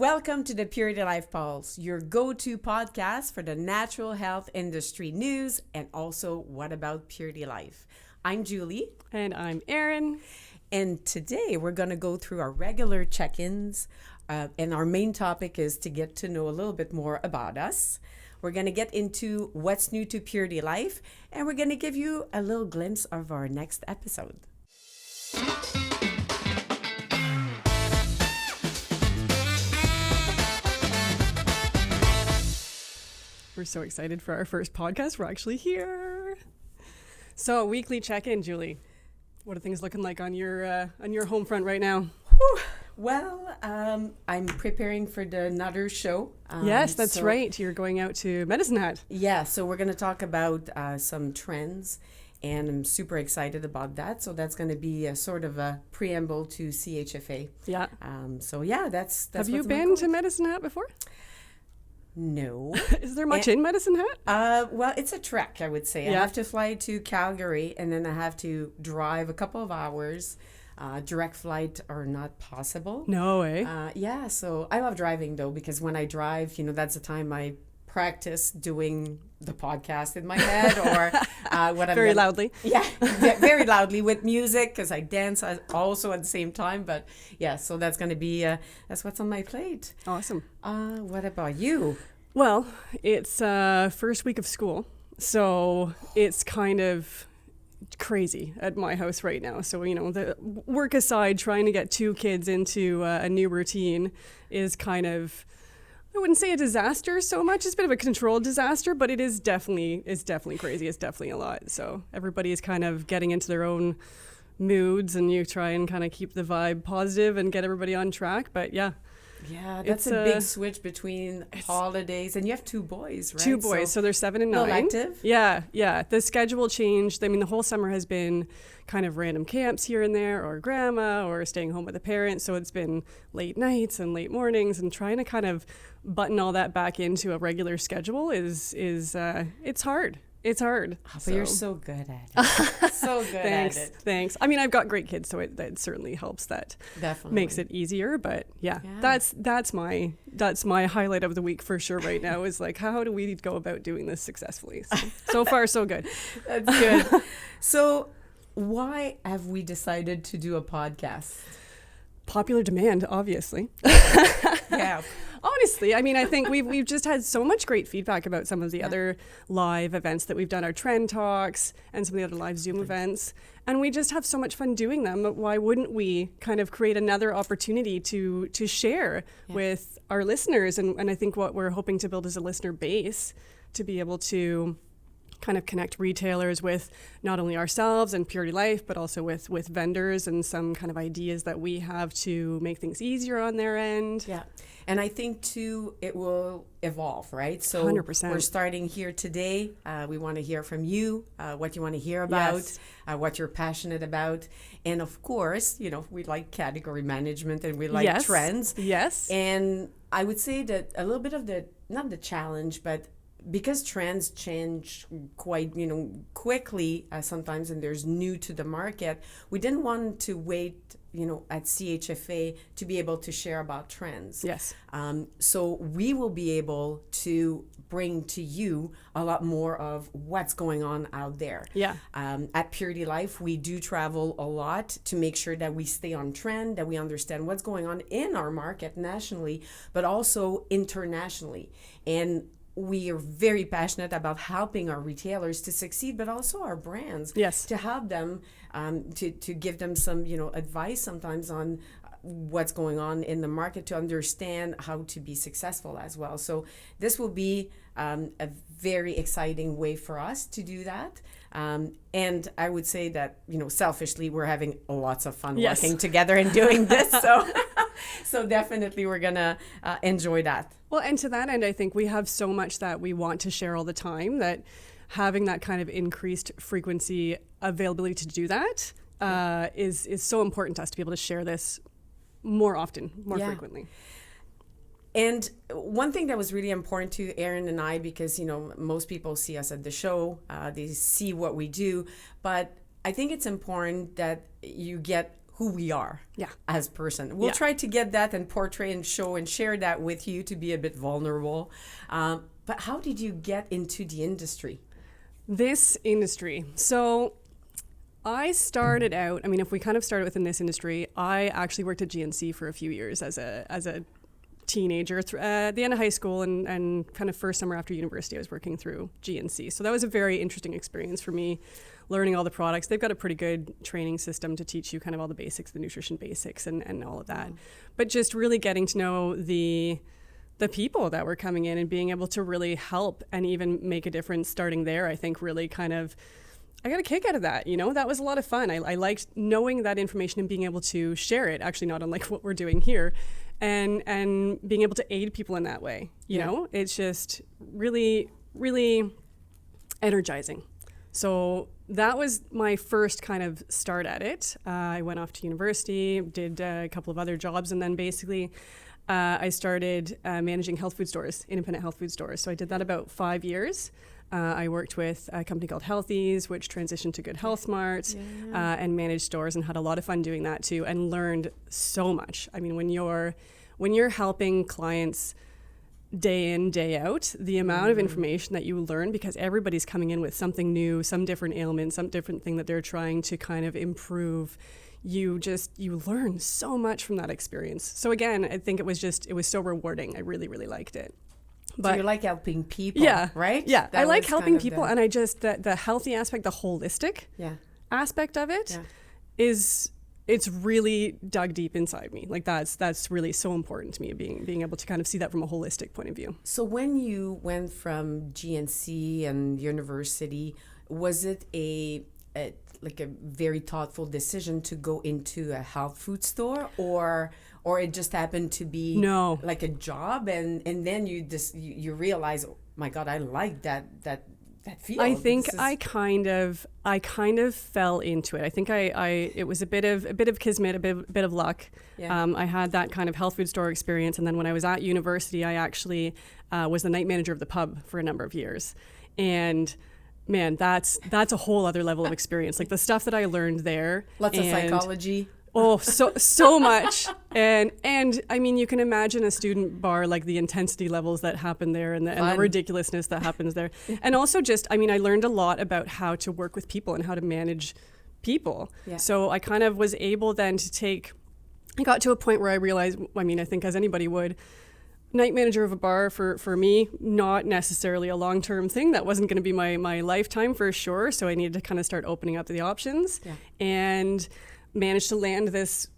Welcome to the Purity Life Pulse, your go-to podcast for the natural health industry news and also what about Purity Life. I'm Julie. And I'm Erin. And today we're going to go through our regular check-ins and our main topic is to get to know a little bit more about us. We're going to get into what's new to Purity Life and we're going to give you a little glimpse of our next episode. We're so excited for our first podcast. We're actually here. So, weekly check-in, Julie. What are things looking like on your home front right now? Whew. Well, I'm preparing for another show. Yes, that's right. You're going out to Medicine Hat. Yeah, so we're going to talk about some trends, and I'm super excited about that. So that's going to be a sort of a preamble to CHFA. Yeah. That's Have you been to Medicine Hat before? No. Is there much in Medicine Hat? Well, it's a trek, I would say. Yeah. I have to fly to Calgary, and then I have to drive a couple of hours. Direct flight are not possible. No way. Yeah, so I love driving, though, because when I drive, that's the time I practice doing the podcast in my head or what I'm very loudly. Yeah, very loudly with music because I dance also at the same time. But yeah, so that's going to be that's what's on my plate. Awesome. What about you? Well, it's first week of school, so it's kind of crazy at my house right now. So, the work aside, trying to get two kids into a new routine is kind of, I wouldn't say a disaster so much. It's a bit of a controlled disaster, but it's definitely crazy. It's definitely a lot. So everybody is kind of getting into their own moods, and you try and kind of keep the vibe positive and get everybody on track. But yeah. Yeah, that's a big switch between holidays. And you have two boys, right? Two boys, so they're 7 and 9. Elective? Yeah. The schedule changed. I mean, the whole summer has been kind of random camps here and there, or grandma, or staying home with a parent. So it's been late nights and late mornings, and trying to kind of button all that back into a regular schedule is it's hard. It's hard. Oh, but you're so good at it. So good at it. Thanks. I mean, I've got great kids, so that certainly helps. That definitely makes it easier. But yeah. That's my highlight of the week for sure right now is like, how do we go about doing this successfully? So far, so good. That's good. So why have we decided to do a podcast? Popular demand, obviously. Yeah. Honestly, I mean, I think we've just had so much great feedback about some of the other live events that we've done, our trend talks and some of the other live Zoom events, and we just have so much fun doing them. Why wouldn't we kind of create another opportunity to share with our listeners? And I think what we're hoping to build is a listener base to be able to kind of connect retailers with not only ourselves and Purity Life, but also with vendors and some kind of ideas that we have to make things easier on their end. Yeah. And I think, too, it will evolve, right? So 100%. We're starting here today. We want to hear from you, what you want to hear about, what you're passionate about. And, of course, we like category management and we like trends. Yes. And I would say that a little bit of not the challenge, but because trends change quite, quickly sometimes, and there's new to the market, we didn't want to wait, at CHFA to be able to share about trends. Yes. So we will be able to bring to you a lot more of what's going on out there. Yeah. At Purity Life, we do travel a lot to make sure that we stay on trend, that we understand what's going on in our market nationally, but also internationally. And we are very passionate about helping our retailers to succeed, but also our brands to help them, to give them some, advice sometimes on what's going on in the market to understand how to be successful as well. So this will be a very exciting way for us to do that. And I would say that, selfishly, we're having lots of fun working together and doing this. So definitely we're going to enjoy that. Well, and to that end, I think we have so much that we want to share all the time that having that kind of increased frequency availability to do that is so important to us to be able to share this more often, more frequently. And one thing that was really important to Erin and I, because, most people see us at the show, they see what we do, but I think it's important that you get who we are Yeah. as person. We'll Yeah. try to get that and portray and show and share that with you to be a bit vulnerable. But how did you get into the industry? This industry. So I started out, I mean, if we kind of started within this industry, I actually worked at GNC for a few years as a teenager. At the end of high school and kind of first summer after university, I was working through GNC. So that was a very interesting experience for me, learning all the products. They've got a pretty good training system to teach you kind of all the basics, the nutrition basics and all of that. But just really getting to know the people that were coming in and being able to really help and even make a difference starting there, I think really kind of, I got a kick out of that. That was a lot of fun. I liked knowing that information and being able to share it, actually not unlike what we're doing here, and being able to aid people in that way. You know, it's just really, really energizing. So that was my first kind of start at it. I went off to university, did a couple of other jobs, and then basically I started managing health food stores, independent health food stores. So I did that about 5 years. I worked with a company called Healthies, which transitioned to Good Health Mart, and managed stores, and had a lot of fun doing that too, and learned so much. I mean, when you're helping clients day in, day out, the amount of information that you learn, because everybody's coming in with something new, some different ailment, some different thing that they're trying to kind of improve. You learn so much from that experience. So again, I think it was so rewarding. I really, really liked it. But so you like helping people, right? Yeah, I like helping people, and I just, the healthy aspect, the holistic aspect of it it's really dug deep inside me. Like that's really so important to me, being able to kind of see that from a holistic point of view. So when you went from GNC and university, was it a very thoughtful decision to go into a health food store, or it just happened to be like a job, and then you realize, oh my God, I like that field. I think I kind of fell into it. I think it was a bit of kismet, a bit of luck. Yeah. I had that kind of health food store experience, and then when I was at university, I actually was the night manager of the pub for a number of years, and man, that's a whole other level of experience. Like the stuff that I learned there. Lots of psychology. Oh, so much. And I mean, you can imagine a student bar, like the intensity levels that happen there and the ridiculousness that happens there. And also just, I mean, I learned a lot about how to work with people and how to manage people. Yeah. So I kind of was able then I got to a point where I realized, I mean, I think as anybody would, night manager of a bar for me, not necessarily a long-term thing. That wasn't going to be my lifetime for sure. So I needed to kind of start opening up the options, and managed to land this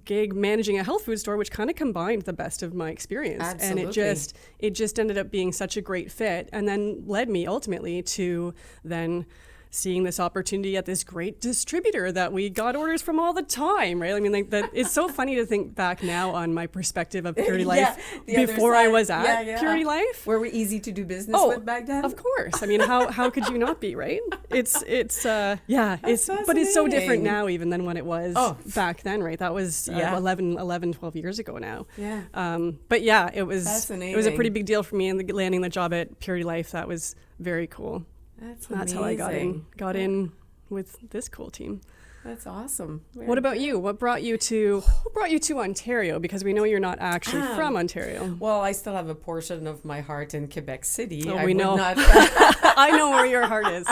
gig managing a health food store, which kind of combined the best of my experience. Absolutely. And it just ended up being such a great fit, and then led me ultimately to then seeing this opportunity at this great distributor that we got orders from all the time, right? I mean, like that. It's so funny to think back now on my perspective of Purity Life before I was at Purity Life. Were we easy to do business with back then? Of course. I mean, how could you not be, right? But it's so different now even than when it was back then, right? That was 11, 12 years ago now. Yeah. But yeah, it was a pretty big deal for me, and landing the job at Purity Life, that was very cool. That's how I got in with this cool team. That's awesome. What about you? What brought you to Ontario? Because we know you're not actually from Ontario. Well, I still have a portion of my heart in Quebec City. Oh, we know. I know where your heart is.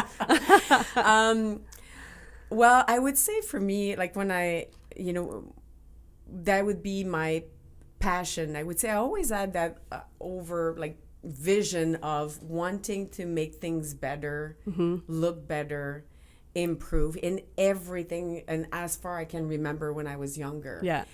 Well, I would say for me, like when that would be my passion. I would say I always had that vision of wanting to make things better, look better, improve in everything, and as far I can remember when I was younger. Yeah.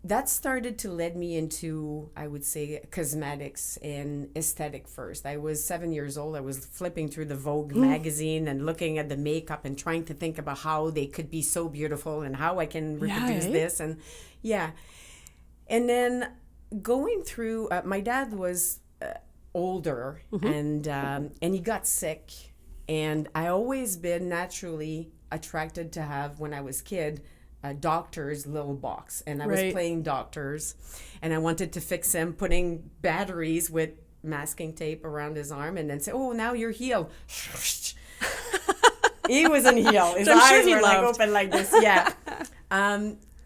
That started to lead me into, I would say, cosmetics and aesthetic first. I was 7 years old. I was flipping through the Vogue magazine and looking at the makeup and trying to think about how they could be so beautiful and how I can reproduce this. And and then going through, my dad was older, and he got sick, and I always been naturally attracted to have, when I was kid, a doctor's little box, and I was playing doctors, and I wanted to fix him, putting batteries with masking tape around his arm, and then say, oh, now you're healed. He wasn't healed. His eyes were like open like this.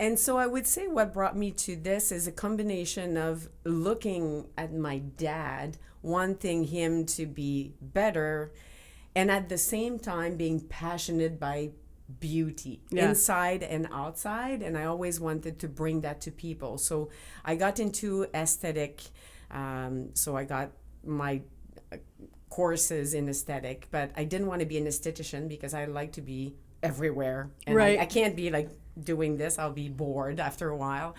And so I would say what brought me to this is a combination of looking at my dad, wanting him to be better, and at the same time being passionate by beauty, inside and outside. And I always wanted to bring that to people. So I got into aesthetic. So I got my courses in aesthetic, but I didn't want to be an esthetician because I like to be everywhere. And I can't be like doing this. I'll be bored after a while.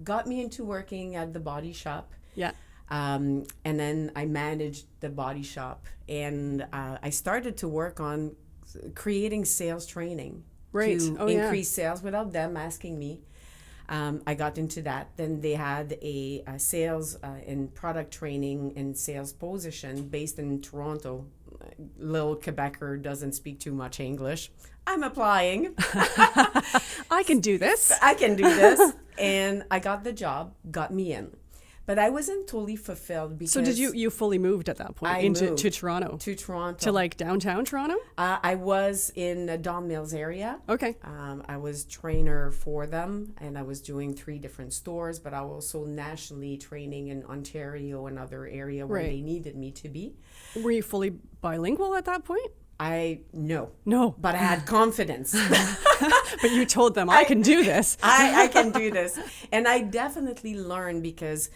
Got me into working at the body shop. Yeah. And then I managed the body shop, and I started to work on creating sales training to increase sales without them asking me. I got into that. Then they had a sales and product training and sales position based in Toronto. Little Quebecer doesn't speak too much English. I'm applying. I can do this. And I got the job, got me in. But I wasn't totally fulfilled because... So did you fully moved at that point to Toronto? To Toronto. To like downtown Toronto? I was in the Don Mills area. Okay. I was trainer for them, and I was doing 3 different stores, but I was also nationally training in Ontario and other area where they needed me to be. Were you fully bilingual at that point? No. But I had confidence. But you told them, I can do this. I can do this. And I definitely learned because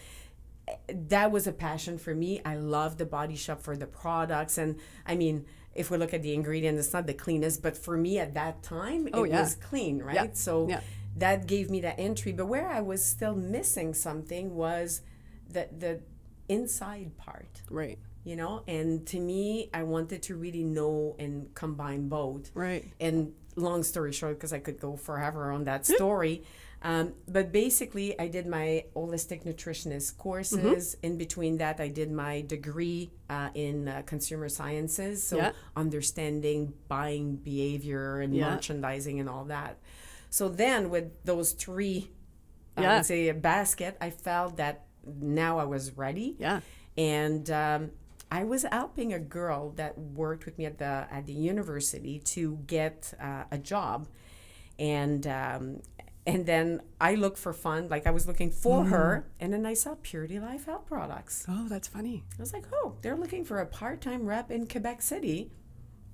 that was a passion for me. I love the body shop for the products. And I mean, if we look at the ingredients, it's not the cleanest, but for me at that time, it was clean, right? Yeah. So that gave me that entry. But where I was still missing something was the inside part. Right. You know, and to me, I wanted to really know and combine both. Right. And long story short, because I could go forever on that story, but basically, I did my holistic nutritionist courses. In between that, I did my degree in consumer sciences, so understanding buying behavior and merchandising and all that. So then, with those 3, I would say a basket, I felt that now I was ready. Yeah. And I was helping a girl that worked with me at the university to get a job, and then I looked for fun, like I was looking for her, and then I saw Purity Life Health Products. Oh, that's funny. I was like, oh, they're looking for a part-time rep in Quebec City.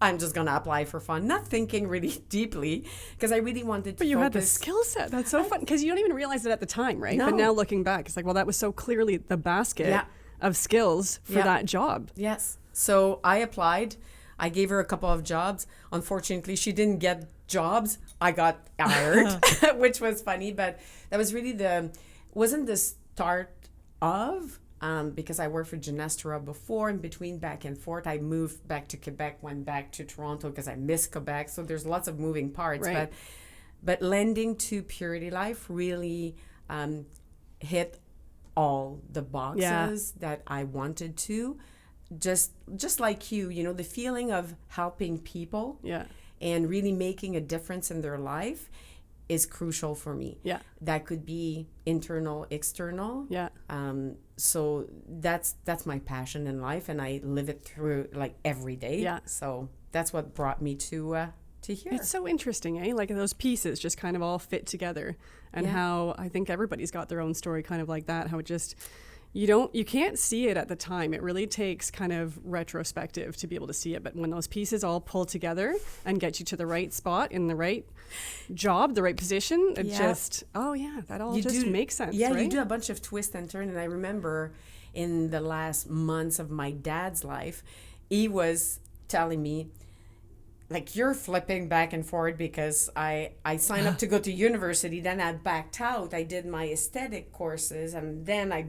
I'm just gonna apply for fun, not thinking really deeply, because I really wanted to. But you had the skill set. That's so fun, because you don't even realize it at the time, right? No. But now looking back, it's like, well, that was so clearly the basket of skills for that job. Yes. So I applied. I gave her a couple of jobs. Unfortunately, she didn't get jobs. I got hired, which was funny, but that was really wasn't the start of, because I worked for Genestra before, in between back and forth. I moved back to Quebec, went back to Toronto because I miss Quebec. So there's lots of moving parts, but lending to Purity Life really hit all the boxes that I wanted to. Just like you know, the feeling of helping people and really making a difference in their life is crucial for me. Yeah. That could be internal, external. Yeah. So that's my passion in life, and I live it through like every day. Yeah. So that's what brought me to here. It's so interesting, eh? Like those pieces just kind of all fit together, and how I think everybody's got their own story kind of like that, how it just you can't see it at the time. It really takes kind of retrospective to be able to see it. But when those pieces all pull together and get you to the right spot in the right job, the right position, it just, that all makes sense. Yeah, right? You do a bunch of twist and turn. And I remember in the last months of my dad's life, he was telling me, like, you're flipping back and forth, because I signed up to go to university, then I backed out. I did my aesthetic courses, and then I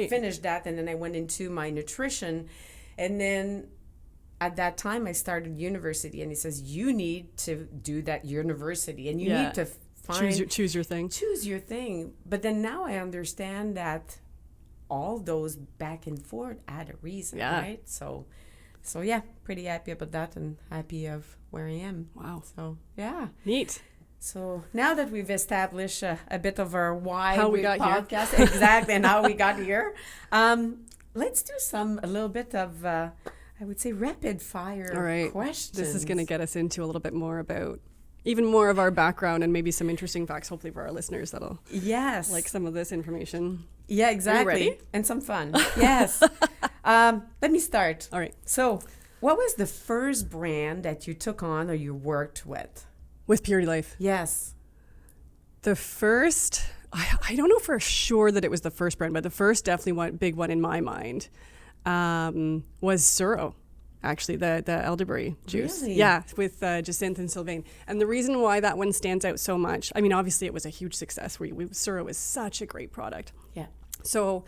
finished that, and then I went into my nutrition. And then at that time I started university, and he says, you need to do that university, and you need to find choose your thing. But then now I understand that all those back and forth had a reason, right? So yeah, pretty happy about that, and happy of where I am. Wow. So yeah, neat. So now that we've established a bit of our how we got podcast, here. Exactly, and how we got here, let's do a little bit of, I would say, rapid fire questions. This is going to get us into a little bit more about even more of our background and maybe some interesting facts, hopefully for our listeners that'll Yes. like some of this information. Yeah, exactly. ready? And some fun. Yes. Let me start. All right. So, what was the first brand that you took on or you worked with? With Purity Life. Yes. The first, I don't know for sure that it was the first brand, but the first definitely big one in my mind was Suro. Actually, the elderberry juice. Really? Yeah, with Jacinth and Sylvain. And the reason why that one stands out so much, I mean, obviously it was a huge success. Suro is such a great product. Yeah. So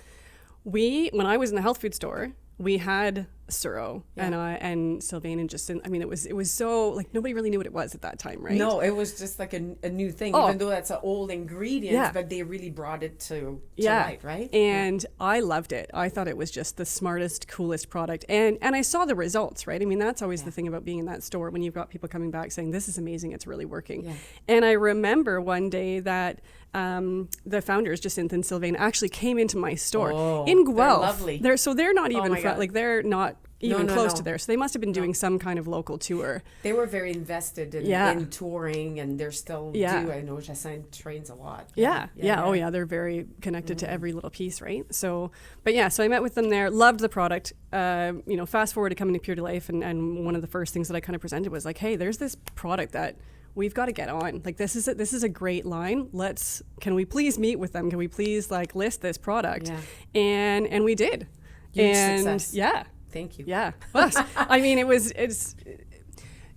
when I was in the health food store, we had Suro and Sylvain and Jacinth. I mean, it was so, like, nobody really knew what it was at that time, right? No, it was just like a new thing, even though that's an old ingredient, but they really brought it to light, right? And I loved it. I thought it was just the smartest, coolest product. And I saw the results, right? I mean, that's always the thing about being in that store when you've got people coming back saying, this is amazing, it's really working. Yeah. And I remember one day that the founders, Jacinth and Sylvain, actually came into my store in Guelph. They're lovely. They're not even, they're not even close to there. So they must have been doing some kind of local tour. They were very invested in touring, and they're still do. I know Jacinth trains a lot. Yeah. Oh yeah, they're very connected to every little piece, right? So, so I met with them there, loved the product. Fast forward to coming to Purity Life, and one of the first things that I kind of presented was like, hey, there's this product that we've got to get on. Like, this is a great line. Can we please meet with them? Can we please list this product? Yeah. And we did. Huge success. Yeah. Thank you. Yeah. Well, I mean, it's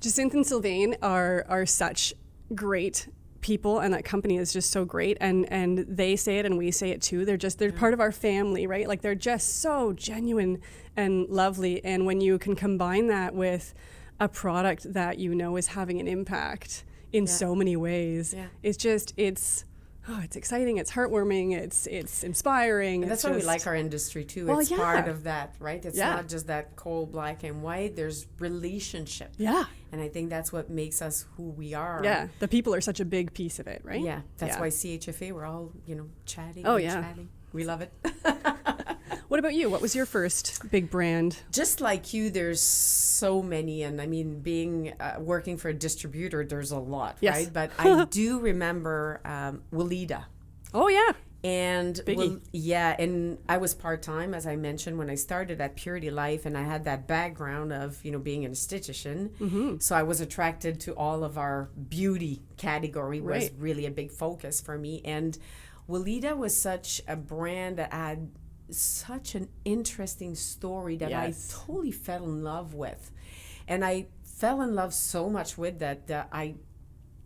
Jacinth and Sylvain are such great people, and that company is just so great, and they say it and we say it too. They're part of our family, right? Like, they're just so genuine and lovely. And when you can combine that with a product that is having an impact in so many ways, it's exciting, it's heartwarming, it's inspiring. And that's why we like our industry too. Well, it's part of that, right? It's not just that cold black and white. There's relationship. Yeah. And I think that's what makes us who we are. Yeah. The people are such a big piece of it, right? Yeah. That's why CHFA, we're all, chatting. Chatting. We love it. What about you? What was your first big brand? Just like you, there's so many. And I mean, working for a distributor, there's a lot, right? But I do remember Weleda. Oh, yeah. And and I was part-time, as I mentioned, when I started at Purity Life, and I had that background of, being an esthetician. Mm-hmm. So I was attracted to all of our beauty category was really a big focus for me. And Weleda was such a brand that had such an interesting story that I totally fell in love with. And I fell in love so much with that I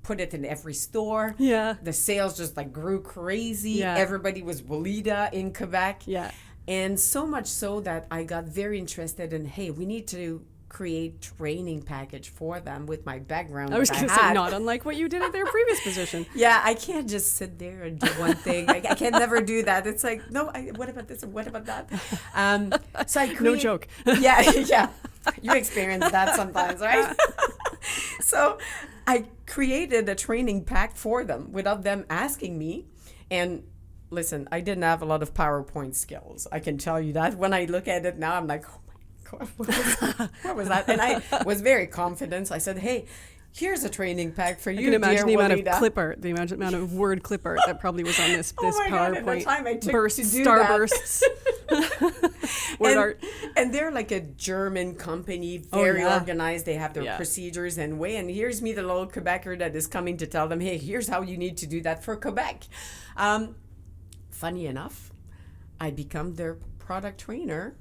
put it in every store. Yeah. The sales just grew crazy. Yeah. Everybody was Weleda in Quebec. Yeah. And so much so that I got very interested in, hey, we need to create training package for them with my background. I was going to say, not unlike what you did at their previous position. Yeah, I can't just sit there and do one thing. I can never do that. It's like, no, what about this and what about that? So I created, no joke. Yeah. You experience that sometimes, right? So I created a training pack for them without them asking me. And listen, I didn't have a lot of PowerPoint skills. I can tell you that. When I look at it now, I'm like, oh my God, what was that? And I was very confident. So I said, hey, here's a training pack for you, I can imagine the amount of clip art, the amount of word clip art that probably was on this PowerPoint. God, at the time I took bursts, to do starbursts. Word art. And they're like a German company, very organized. They have their procedures and way. And here's me, the little Quebecer that is coming to tell them, hey, here's how you need to do that for Quebec. Funny enough, I become their product trainer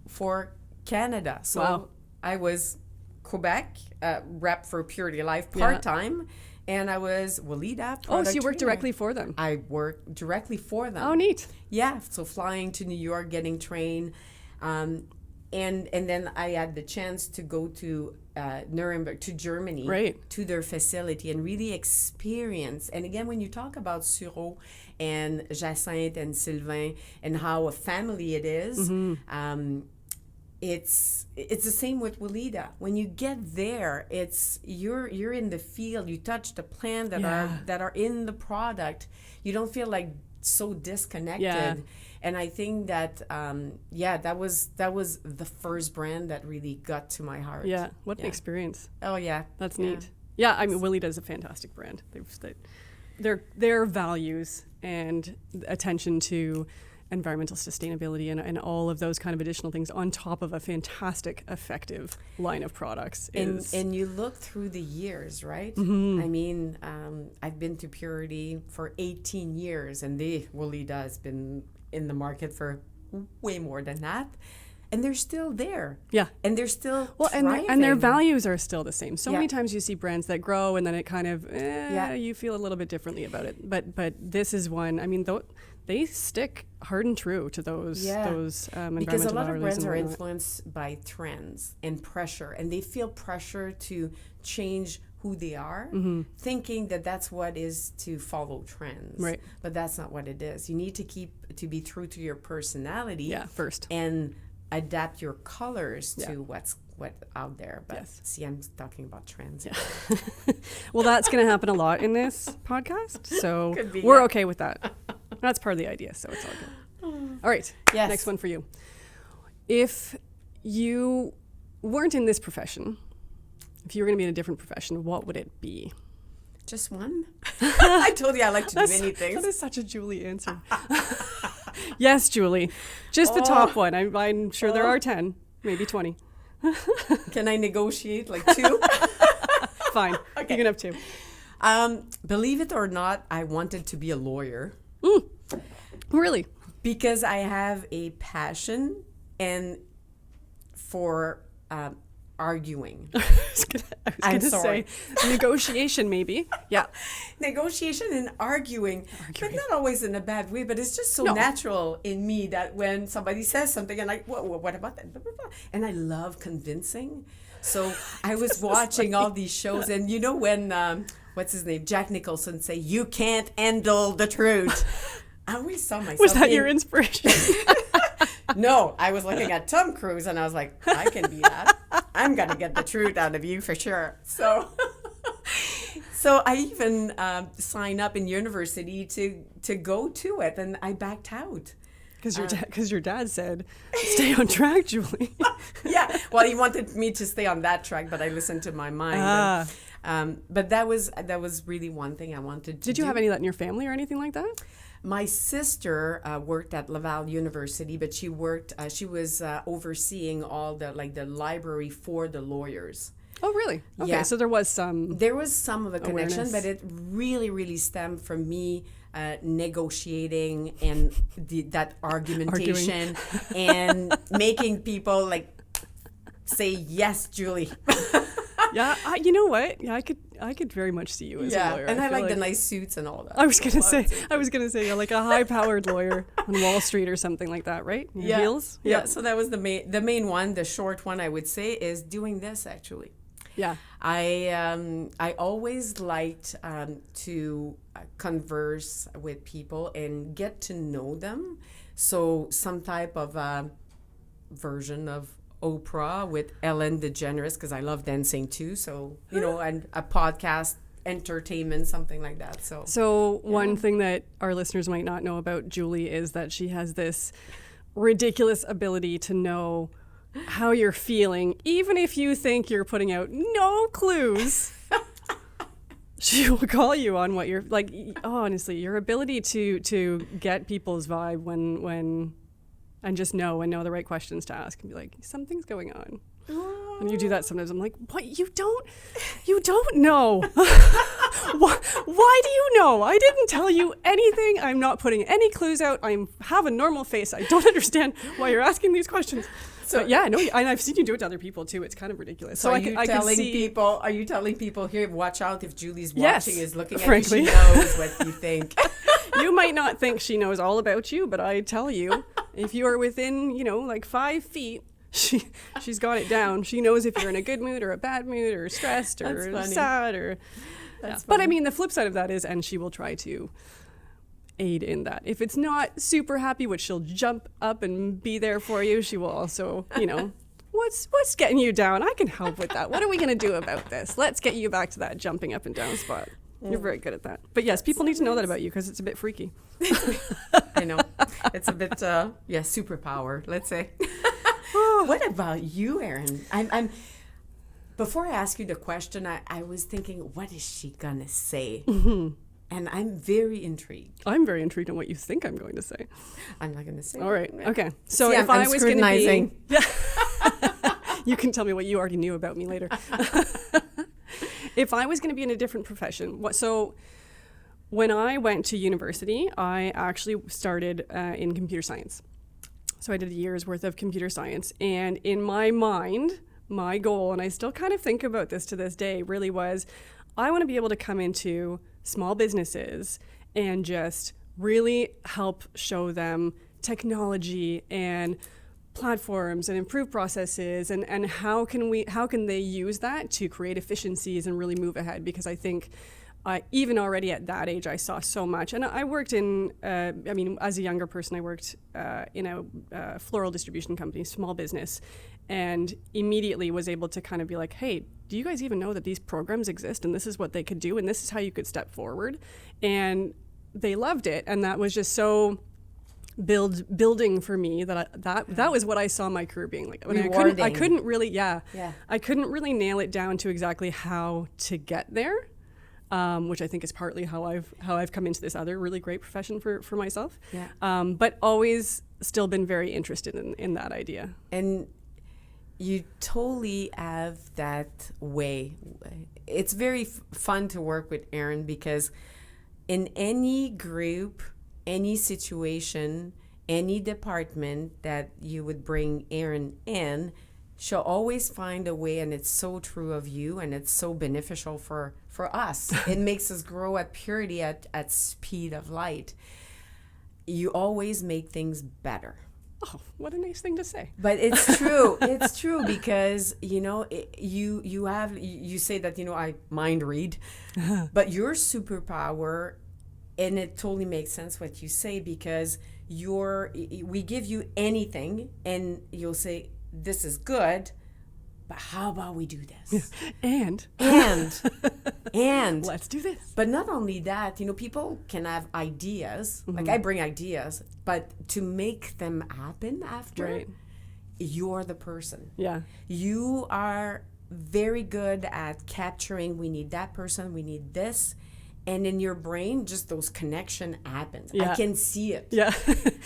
for Canada. So I was Quebec rep for Purity Life part-time, and I was Weleda product so you worked trainer. directly for them? I worked directly for them. Oh, neat. Yeah, so flying to New York, getting trained, and then I had the chance to go to Nuremberg, to Germany, to their facility, and really experience. And again, when you talk about Suro and Jacinth and Sylvain and how a family it is, it's the same with Weleda. When you get there, it's you're in the field. You touch the plant that are in the product. You don't feel like so disconnected. Yeah. And I think that that was the first brand that really got to my heart. Yeah, what an experience. Oh yeah, that's neat. Yeah, I mean, Willita is a fantastic brand. Their values and attention to environmental sustainability and all of those kind of additional things on top of a fantastic, effective line of products. And you look through the years, right? I mean, I've been to Purity for 18 years, and Willita has been in the market for way more than that. And they're still there. Yeah. And they're still and their values are still the same. So Yeah. many times you see brands that grow and then it kind of, you feel a little bit differently about it. But this is one, I mean, they stick hard and true to those environmental because a lot of values brands and are whatnot. influenced by trends and pressure, and they feel pressure to change who they are, thinking that that's what is to follow trends. Right. But that's not what it is. You need to be true to your personality first. and adapt your colors to what's out there. But see, I'm talking about trends. Yeah. Well, that's going to happen a lot in this podcast, so Could be, we're okay with that. That's part of the idea, so it's all good. All right, Yes. Next one for you. If you weren't in this profession, if you were going to be in a different profession, what would it be? Just one? I told you I like to do many things. That is such a Julie answer. Yes, Julie. Just the top one. I'm sure there are 10, maybe 20. Can I negotiate like 2? Fine. Okay. You can have 2. Believe it or not, I wanted to be a lawyer. Really? Because I have a passion for arguing. I was going to say negotiation, maybe. Yeah. Negotiation and arguing, but not always in a bad way, but it's just so natural in me that when somebody says something and like, what about that? Blah, blah, blah. And I love convincing. So I was watching all these shows, and you know when, what's his name? Jack Nicholson say, "You can't handle the truth." I always saw myself. Was that your inspiration? No, I was looking at Tom Cruise and I was like, I can be that. I'm going to get the truth out of you for sure. So I even signed up in university to go to it, and I backed out. Because your dad said, stay on track, Julie. Yeah, well, he wanted me to stay on that track, but I listened to my mind. But that was really one thing I wanted to do. Did you have any of that in your family or anything like that? My sister worked at Laval University, but she was overseeing all the library for the lawyers. Oh, really? Okay, Yeah. so there was some of a connection, awareness. but it really, really stemmed from me negotiating and that argumentation and making people say, yes, Julie. Yeah, you know what? Yeah, I could very much see you as a lawyer. And I feel like the nice suits and all that. I was gonna say you're like a high-powered lawyer on Wall Street or something like that, right? Your heels? Yeah. So that was the main one. The short one, I would say, is doing this actually. Yeah. I always liked to converse with people and get to know them. So some type of version of Oprah with Ellen DeGeneres, because I love dancing too. So, and a podcast, entertainment, something like that. So one thing that our listeners might not know about Julie is that she has this ridiculous ability to know how you're feeling, even if you think you're putting out no clues. She will call you on what you're like. Honestly, your ability to get people's vibe when and just know the right questions to ask and be like, something's going on. And you do that sometimes. I'm like, what? You don't know. Why do you know? I didn't tell you anything. I'm not putting any clues out. I have a normal face. I don't understand why you're asking these questions. So and I've seen you do it to other people too. It's kind of ridiculous. So are you telling people here, watch out if Julie's watching, is looking at frankly. you, she knows what you think. You might not think she knows all about you, but I tell you, if you are within, 5 feet, she's got it down. She knows if you're in a good mood or a bad mood or stressed or sad or. But I mean, the flip side of that is, and she will try to aid in that. If it's not super happy, which she'll jump up and be there for you, she will also, what's getting you down? I can help with that. What are we going to do about this? Let's get you back to that jumping up and down spot. You're very good at that. But yes, people need to know that about you because it's a bit freaky. I know. It's a bit, superpower, let's say. What about you, Erin? Before I ask you the question, I was thinking, what is she going to say? And I'm very intrigued. I'm very intrigued on what you think I'm going to say. I'm not going to say. All right. Okay. So See, if I'm I was going to be... Yeah. You can tell me what you already knew about me later. If I was going to be in a different profession, so when I went to university, I actually started in computer science. So I did a year's worth of computer science. And in my mind, my goal, and I still kind of think about this to this day, really was, I want to be able to come into small businesses and just really help show them technology and platforms and improve processes and how can they use that to create efficiencies and really move ahead, because I think even already at that age I saw so much. And I worked in as a younger person I worked in a floral distribution company, small business, and immediately was able to kind of be like, hey, do you guys even know that these programs exist and this is what they could do and this is how you could step forward? And they loved it, and that was just so building for me that was what I saw my career being like. When I couldn't really nail it down to exactly how to get there, which I think is partly how I've come into this other really great profession for myself. Yeah. But always still been very interested in that idea. And you totally have that way. It's very fun to work with Erin, because in any group, any situation, any department that you would bring Erin in, she'll always find a way, and it's so true of you, and it's so beneficial for us. It makes us grow at purity, at speed of light. You always make things better. Oh, what a nice thing to say. But it's true. It's true, because, you say that, I mind read, but your superpower, and it totally makes sense what you say, because we give you anything and you'll say, this is good, but how about we do this? And let's do this. But not only that, people can have ideas. Mm-hmm. Like I bring ideas, but to make them happen after, right, you're the person. Yeah. You are very good at capturing, we need that person, we need this. And in your brain, just those connection happens. Yeah. I can see it. Yeah.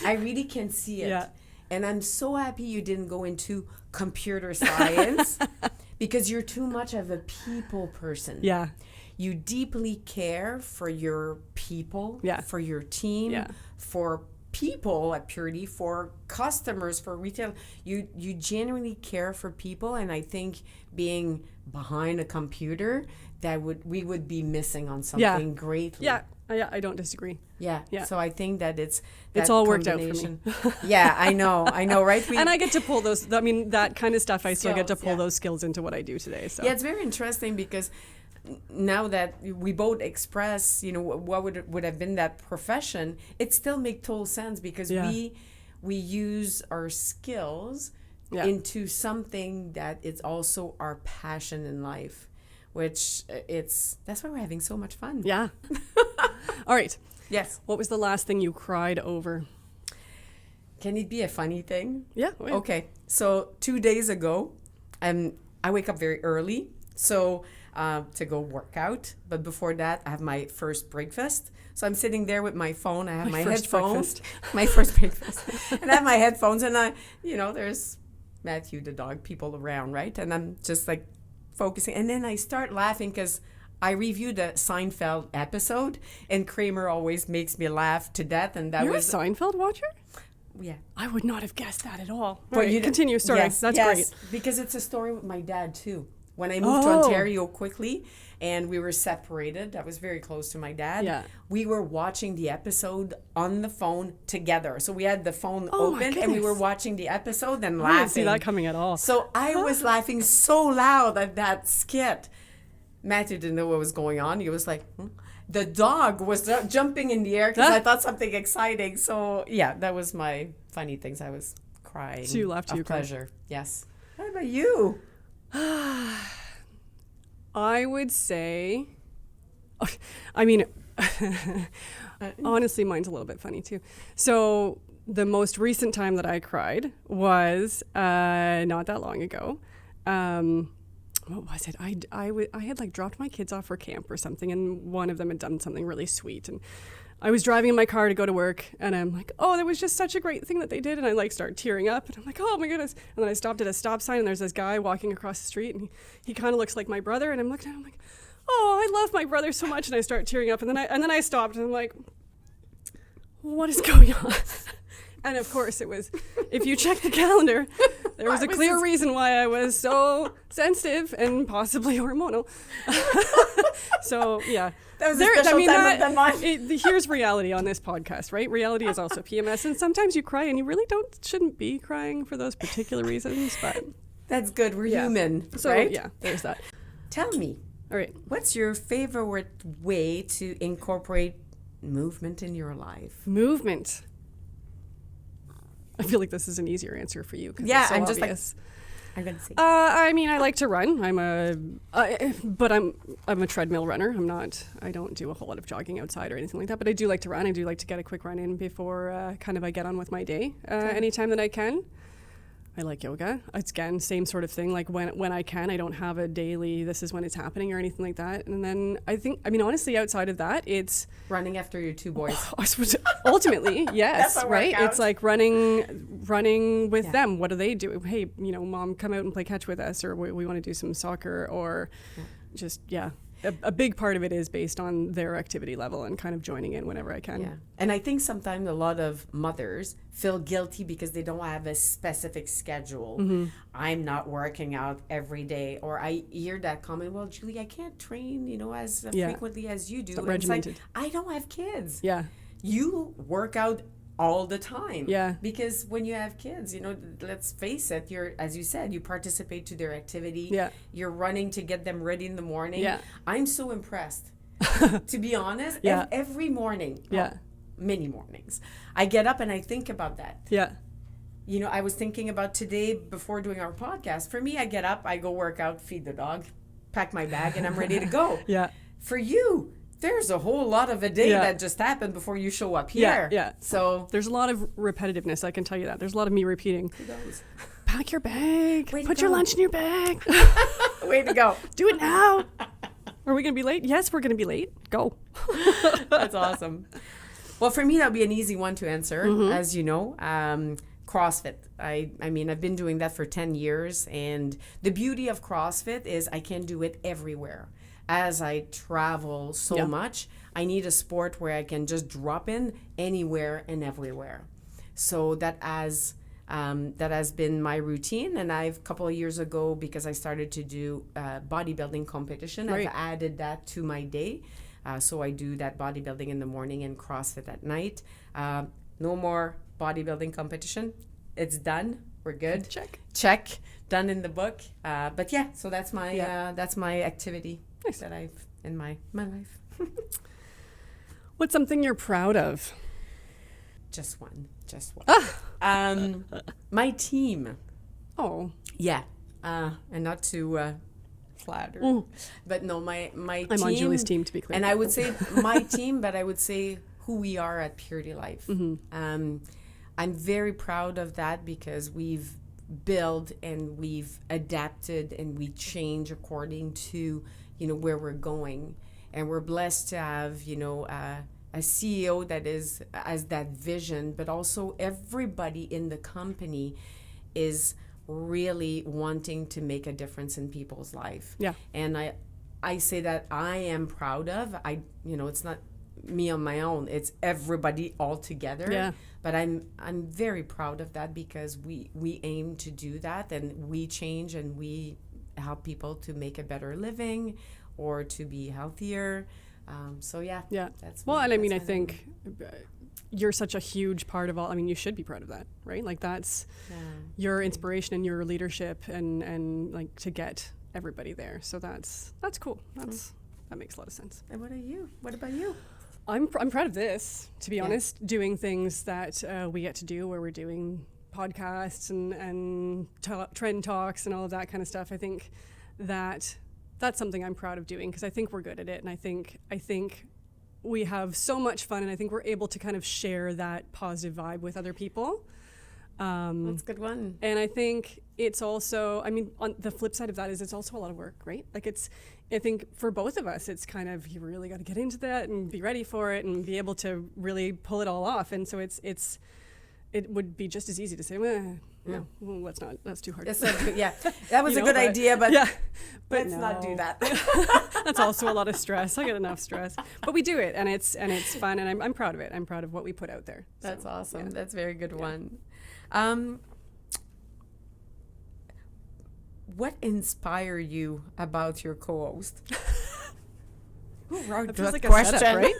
I really can see it. Yeah. And I'm so happy you didn't go into computer science because you're too much of a people person. Yeah. You deeply care for your people, for your team, for people at Purity, for customers, for retail. You genuinely care for people, and I think being behind a computer, we would be missing on something greatly. Yeah, I don't disagree. Yeah. So I think that it's all worked out for me. Yeah, I know, right? And I get to pull those. I mean, that kind of stuff. I still get to pull those skills into what I do today. So yeah, it's very interesting, because now that we both express, what would have been that profession, it still makes total sense, because we use our skills into something that is also our passion in life. Which that's why we're having so much fun. Yeah. All right. Yes. What was the last thing you cried over? Can it be a funny thing? Yeah. Okay. So 2 days ago, I wake up very early, so to go work out. But before that, I have my first breakfast. So I'm sitting there with my phone. I have my headphones. My first breakfast. And I have my headphones, and there's Matthew, the dog, people around, right? And I'm just like focusing, and then I start laughing because I reviewed the Seinfeld episode, and Kramer always makes me laugh to death. And that You're was a Seinfeld watcher? Yeah, I would not have guessed that at all. But you continue. Sorry, that's great. Because it's a story with my dad too. When I moved to Ontario quickly, and we were separated, I was very close to my dad. Yeah. We were watching the episode on the phone together. So we had the phone open, and we were watching the episode and laughing. I didn't see that coming at all. So I was laughing so loud at that skit. Matthew didn't know what was going on. He was like, The dog was jumping in the air because I thought something exciting. So yeah, that was my funny things. I was crying. So you laughed to pleasure. Yes. How about you? I would say, I mean, honestly, mine's a little bit funny too. So the most recent time that I cried was not that long ago. what was it? I had like dropped my kids off for camp or something, and one of them had done something really sweet, and I was driving in my car to go to work, and I'm like, oh, that was just such a great thing that they did. And I like start tearing up, and I'm like, oh my goodness. And then I stopped at a stop sign, and there's this guy walking across the street, and he kind of looks like my brother. And I'm looking at him like, oh, I love my brother so much. And I start tearing up, and then I stopped, and I'm like, what is going on? And of course it was, if you check the calendar, there was a clear reason why I was so sensitive and possibly hormonal. So yeah. That was a special time of the month. Here's reality on this podcast, right? Reality is also PMS, and sometimes you cry, and you really shouldn't be crying for those particular reasons, but that's good. We're human, so, right? Yeah, there's that. Tell me, all right, what's your favorite way to incorporate movement in your life? Movement. I feel like this is an easier answer for you. Yeah, it's so I'm obvious. just like, I'm gonna say. I mean, I like to run. But I'm a treadmill runner. I don't do a whole lot of jogging outside or anything like that. But I do like to run. I do like to get a quick run in before I get on with my day. Anytime that I can. I like yoga. It's again same sort of thing. Like when I can, I don't have a daily. This is when it's happening or anything like that. And then honestly, outside of that, it's running after your two boys. Ultimately, yes, That's a right. workout. It's like running with them. What do they do? Hey, Mom, come out and play catch with us, or we want to do some soccer, or just A big part of it is based on their activity level and kind of joining in whenever I can. Yeah. And I think sometimes a lot of mothers feel guilty because they don't have a specific schedule. Mm-hmm. I'm not working out every day. Or I hear that comment, well, Julie, I can't train, as frequently as you do. It's and it's like, regimented. I don't have kids. Yeah. You work out all the time. Yeah. Because when you have kids, let's face it, as you said, you participate to their activity. Yeah. You're running to get them ready in the morning. Yeah. I'm so impressed. To be honest, Yeah. every morning, Yeah. many mornings, I get up and I think about that. Yeah. I was thinking about today before doing our podcast. For me, I get up, I go work out, feed the dog, pack my bag, and I'm ready to go. Yeah. For you, there's a whole lot of a day that just happened before you show up here. Yeah. So there's a lot of repetitiveness, I can tell you that. There's a lot of me repeating. who knows? Pack your bag. Way to Put your go. lunch in your bag. Way to go. Do it now. Are we going to be late? Yes, we're going to be late. Go. That's awesome. Well, for me, that would be an easy one to answer, as you know. CrossFit. I mean, I've been doing that for 10 years. And the beauty of CrossFit is I can do it everywhere. As I travel so much, I need a sport where I can just drop in anywhere and everywhere. So that has been my routine. And a couple of years ago, because I started to do bodybuilding competition, Right. I've added that to my day. So I do that bodybuilding in the morning and CrossFit at night. No more bodybuilding competition. It's done. We're good. Check. Done in the book. But yeah, so that's my activity that I've in my life. What's something you're proud of? Just one. My team. Oh. Yeah. And not to flatter, but no, my team. I'm on Julie's team, to be clear. And I would say my team, but I would say who we are at Purity Life. I'm very proud of that because we've built and we've adapted and we change according to, where we're going. And we're blessed to have, a CEO that has that vision, but also everybody in the company is really wanting to make a difference in people's life. Yeah. And I say that I am proud of. It's not me on my own. It's everybody all together. Yeah. But I'm very proud of that because we aim to do that and we change and we help people to make a better living or to be healthier. Yeah. That's I think you're such a huge part of all. I mean, you should be proud of that, right? Like that's your inspiration and your leadership and like to get everybody there. So that's cool. That makes a lot of sense. And what about you? I'm proud of this, to be honest, doing things that we get to do where we're doing podcasts and trend talks and all of that kind of stuff. I think that's something I'm proud of doing because I think we're good at it. And I think we have so much fun and I think we're able to kind of share that positive vibe with other people. That's a good one. And I think it's also, I mean, on the flip side of that is it's also a lot of work, right? Like I think for both of us, it's kind of, you really got to get into that and be ready for it and be able to really pull it all off. And so it would be just as easy to say, no, well, that's too hard. That's not good. Yeah, that was a good idea, but let's not do that. That's also a lot of stress. I get enough stress, but we do it, and it's fun, and I'm proud of it. I'm proud of what we put out there. That's awesome. Yeah. That's a very good one. What inspired you about your co-host? Who wrote that like question? Setup, right?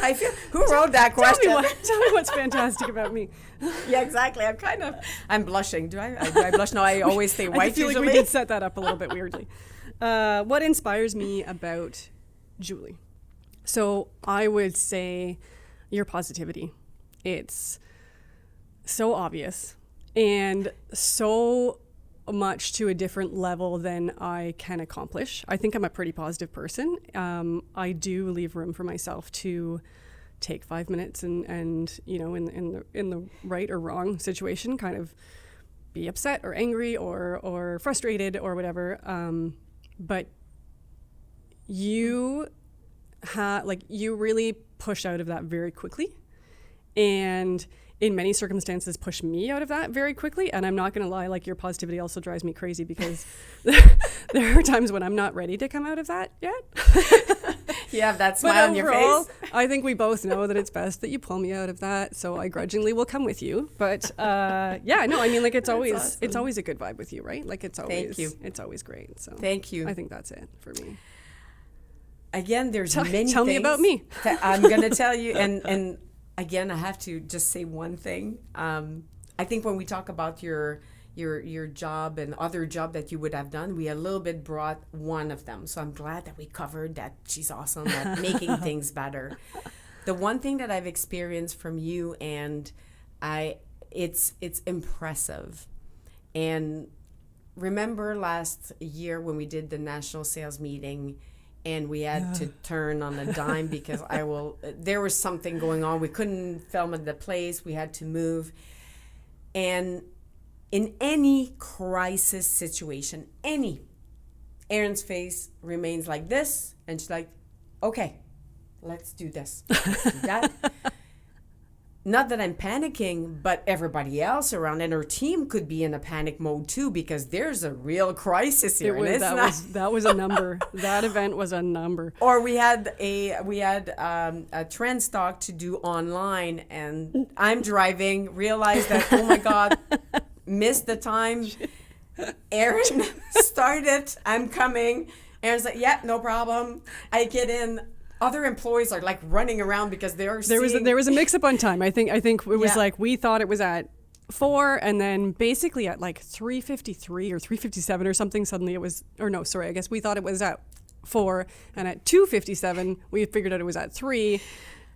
I feel. Who wrote that question? Tell me what's fantastic about me. Yeah, exactly. I'm blushing. Do I blush? No, I always stay white. I feel usually. like we did set that up a little bit weirdly. What inspires me about Julie? So I would say your positivity. It's so obvious and so much to a different level than I can accomplish. I think I'm a pretty positive person. I do leave room for myself to take 5 minutes and you know, in the right or wrong situation, kind of be upset or angry or frustrated or whatever. But you you really push out of that very quickly, and in many circumstances push me out of that very quickly. And I'm not going to lie, like, your positivity also drives me crazy because there are times when I'm not ready to come out of that yet. You have that smile on your face. I think we both know that it's best that you pull me out of that. So I grudgingly will come with you. But yeah, no, I mean, like, it's always a good vibe with you, right? Like, it's always great. So thank you. I think that's it for me. Again, there's many tell things me about me. That I'm going to tell you. And again, I have to just say one thing. I think when we talk about your job and other job that you would have done, we a little bit brought one of them. So I'm glad that we covered that. She's awesome at making things better. The one thing that I've experienced from you, and it's impressive. And remember last year when we did the national sales meeting, and we had to turn on a dime because there was something going on. We couldn't film at the place. We had to move. And in any crisis situation, Erin's face remains like this. And she's like, okay, let's do this. Let's do that. Not that I'm panicking, but everybody else around and her team could be in a panic mode too, because there's a real crisis here. That was a number. That event was a number. Or we had a trend stock to do online, and I'm driving, realized that, oh my God, missed the time. Erin started, I'm coming. Erin's like, yeah, no problem. I get in. Other employees are like running around because there was a mix up on time. I think it was like we thought it was at 4, and then basically at like 3:53 or 3:57 or something, suddenly it was, or no, sorry, I guess we thought it was at 4, and at 2:57 we figured out it was at 3.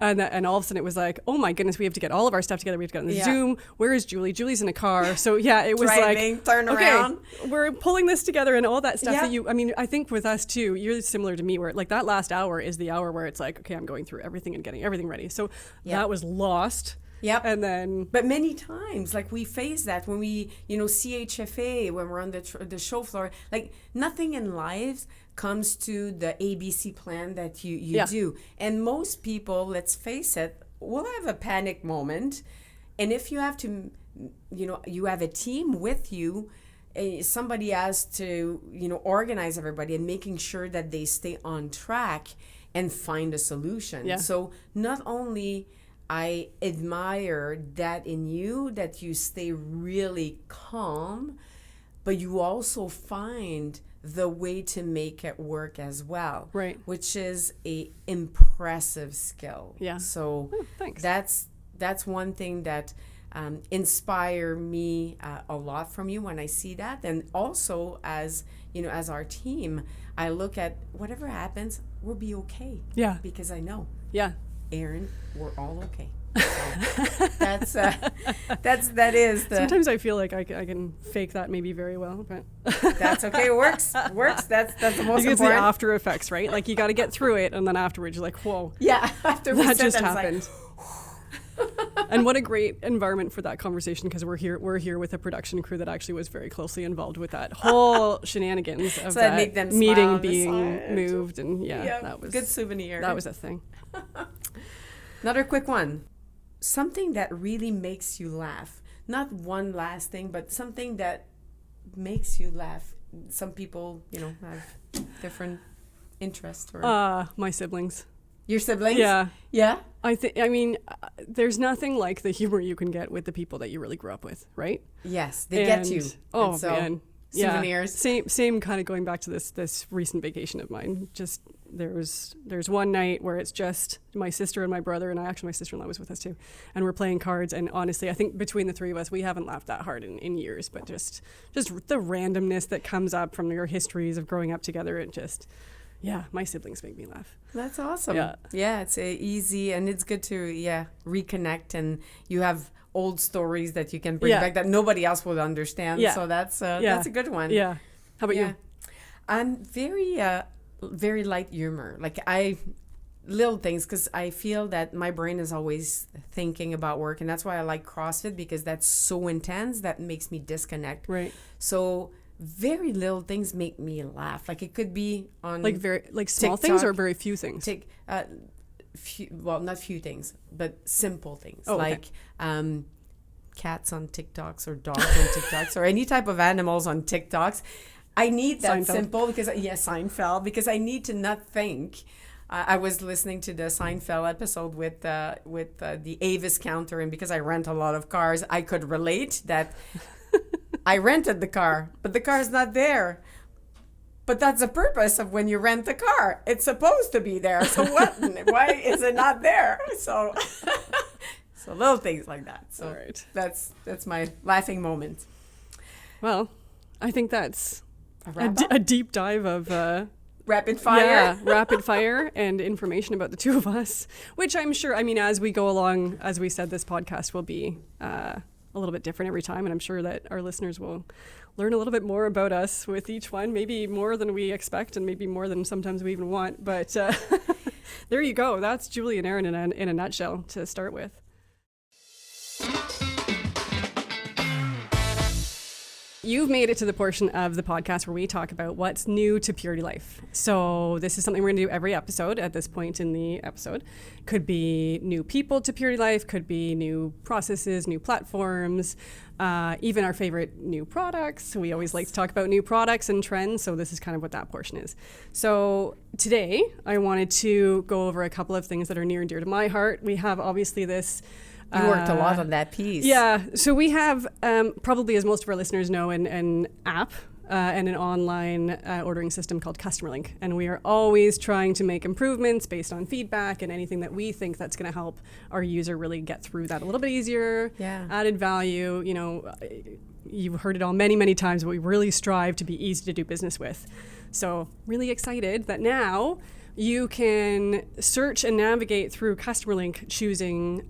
And all of a sudden it was like, oh my goodness, we have to get all of our stuff together. We have to get on the Zoom. Where is Julie? Julie's in a car. So yeah, it was driving, turn around. We're pulling this together and all that stuff that I think with us too, you're similar to me where like that last hour is the hour where it's like, okay, I'm going through everything and getting everything ready. So that was lost. Yep. And then, but many times, like we face that when we, CHFA, when we're on the show floor, like nothing in life comes to the ABC plan that you do. And most people, let's face it, will have a panic moment. And if you have to, you have a team with you, somebody has to, organize everybody and making sure that they stay on track and find a solution. Yeah. So not only I admire that in you, that you stay really calm, but you also find the way to make it work as well, right? Which is a impressive skill. Yeah. So thanks. That's one thing that inspire me a lot from you when I see that, and also as our team, I look at whatever happens, we'll be okay. Yeah. Because I know. Yeah. Erin, we're all okay. So that is the. Sometimes I feel like I can fake that maybe very well, but that's okay. It works. That's the most important. It's the after effects, right? Like you got to get through it, and then afterwards you're like, whoa. Yeah. After that just happened. Like, And what a great environment for that conversation, because we're here with a production crew that actually was very closely involved with that whole shenanigans of So that make them meeting smile on the being side. moved, and that was good souvenir. That was a thing. Another quick one. Something that really makes you laugh. Not one last thing, but something that makes you laugh. Some people, have different interests. Or My siblings. Your siblings? Yeah. Yeah? There's nothing like the humor you can get with the people that you really grew up with, right? Yes, they get you. Oh, and so, man. Souvenirs. Yeah. Same kind of going back to this recent vacation of mine. Just there's one night where it's just my sister and my brother, and my sister-in-law was with us too, and we're playing cards. And honestly, I think between the three of us, we haven't laughed that hard in years. But just the randomness that comes up from your histories of growing up together, my siblings make me laugh. That's awesome. Yeah, it's easy, and it's good to reconnect, and you have old stories that you can bring back that nobody else would understand. So that's a good one. Yeah. How about you? I'm very light humor. Like little things, because I feel that my brain is always thinking about work, and that's why I like CrossFit, because that's so intense that makes me disconnect. Right. So very little things make me laugh. Like it could be on like small TikTok, things or very few things. Not few things, but simple things cats on TikToks or dogs on TikToks or any type of animals on TikToks. I need that simple because Seinfeld, because I need to not think. I was listening to the Seinfeld episode with the Avis counter, and because I rent a lot of cars, I could relate that. I rented the car, but the car's not there. But that's the purpose of when you rent the car. It's supposed to be there. So what? Why is it not there? So little things like that. So right. That's my laughing moment. Well, I think that's a deep dive of rapid fire. Yeah, rapid fire and information about the two of us, which I'm sure, as we go along, as we said, this podcast will be a little bit different every time, and I'm sure that our listeners will learn a little bit more about us with each one, maybe more than we expect and maybe more than sometimes we even want, but there you go. That's Julie and Erin in a nutshell to start with. You've made it to the portion of the podcast where we talk about what's new to Purity Life. So this is something we're going to do every episode at this point in the episode. Could be new people to Purity Life, could be new processes, new platforms, even our favorite new products. We always like to talk about new products and trends, so this is kind of what that portion is. So today I wanted to go over a couple of things that are near and dear to my heart. We have obviously this... You worked a lot on that piece. Yeah. So we have, probably as most of our listeners know, an app and an online ordering system called CustomerLink. And we are always trying to make improvements based on feedback and anything that we think that's going to help our user really get through that a little bit easier, added value. You've heard it all many, many times, but we really strive to be easy to do business with. So really excited that now you can search and navigate through CustomerLink, choosing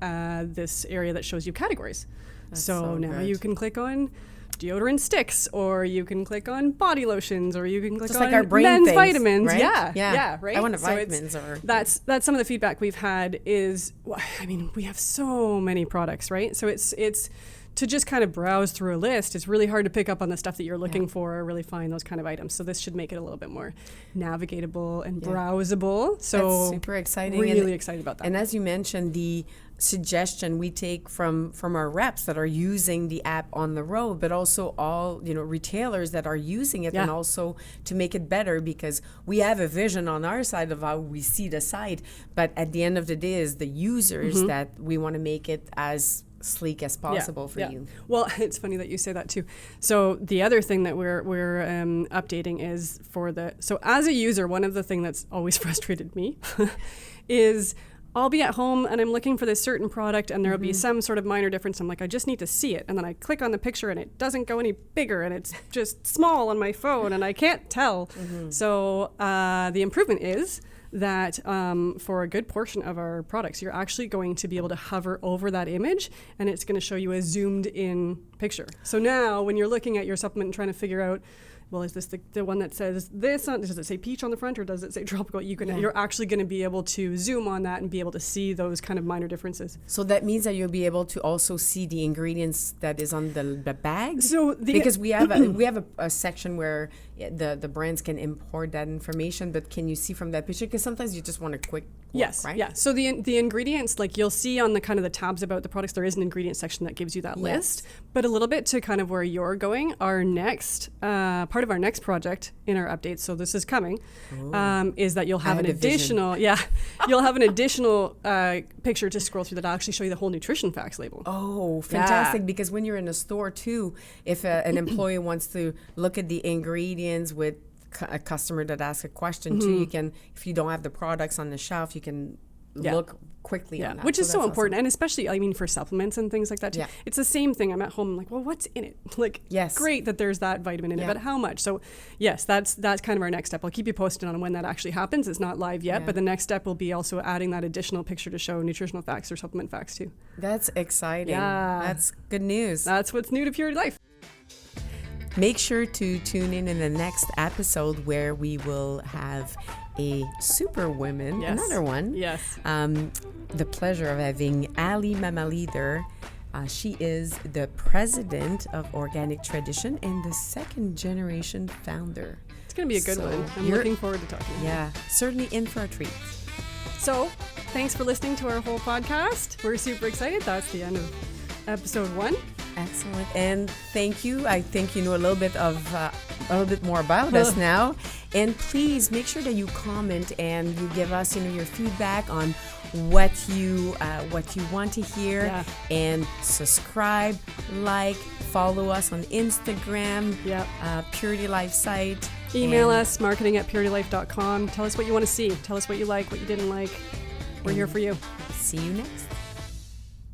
this area that shows you categories. So now good. You can click on deodorant sticks, or you can click on body lotions, or you can click just on like our brain men's things, vitamins. Right? Yeah, right. I want vitamins. That's some of the feedback we've had is, we have so many products, right? So it's to just kind of browse through a list. It's really hard to pick up on the stuff that you're looking for or really find those kind of items. So this should make it a little bit more navigatable and browsable. So that's super exciting. Really excited about that. And as you mentioned, the suggestion we take from our reps that are using the app on the road, but also all retailers that are using it, and also to make it better, because we have a vision on our side of how we see the site, but at the end of the day is the users that we want to make it as sleek as possible for you. Well, it's funny that you say that too. So the other thing that we're updating is so as a user, one of the things that's always frustrated me is I'll be at home and I'm looking for this certain product, and there'll be some sort of minor difference. I'm like, I just need to see it. And then I click on the picture and it doesn't go any bigger, and it's just small on my phone and I can't tell. So the improvement is that for a good portion of our products, you're actually going to be able to hover over that image and it's going to show you a zoomed in picture. So now when you're looking at your supplement and trying to figure out, well, is this the one that says this? Does it say peach on the front or does it say tropical? You're actually going to be able to zoom on that and be able to see those kind of minor differences. So that means that you'll be able to also see the ingredients that is on the bag. So because we have a section where the brands can import that information, but can you see from that picture? Because sometimes you just want a quick look, yes, right? Yeah. So the ingredients, like you'll see on the kind of the tabs about the products, there is an ingredient section that gives you that list. But a little bit to kind of where you're going, our next part of our next project in our updates, so this is coming, is that you'll have an additional you'll have an additional picture to scroll through that'll actually show you the whole nutrition facts label. Oh, fantastic. Because when you're in a store too, if an employee wants to look at the ingredients with a customer that asks a question too, you can, if you don't have the products on the shelf, you can look quickly on that. Which is so important. Kind. And especially, I mean, for supplements and things like that too. It's the same thing. I'm at home, I'm like, well, what's in it? Like, great that there's that vitamin in it, but how much? So yes, that's kind of our next step. I'll keep you posted on when that actually happens. It's not live yet, but the next step will be also adding that additional picture to show nutritional facts or supplement facts too. That's exciting. Yeah. That's good news. That's what's new to Purity Life. Make sure to tune in the next episode where we will have a super woman, another one. Yes. The pleasure of having Ali Mamalider. She is the president of Organic Tradition and the second generation founder. It's going to be a good one. I'm looking forward to talking to you. Yeah, certainly in for a treat. So, thanks for listening to our whole podcast. We're super excited. That's the end of episode 1. Excellent, and thank you. I think you know a little bit more about us now. And please make sure that you comment and you give us, your feedback on what you want to hear, and subscribe, follow us on Instagram, Purity Life site. Email us, marketing@puritylife.com. Tell us what you want to see. Tell us what you like, what you didn't like. We're here for you. See you next.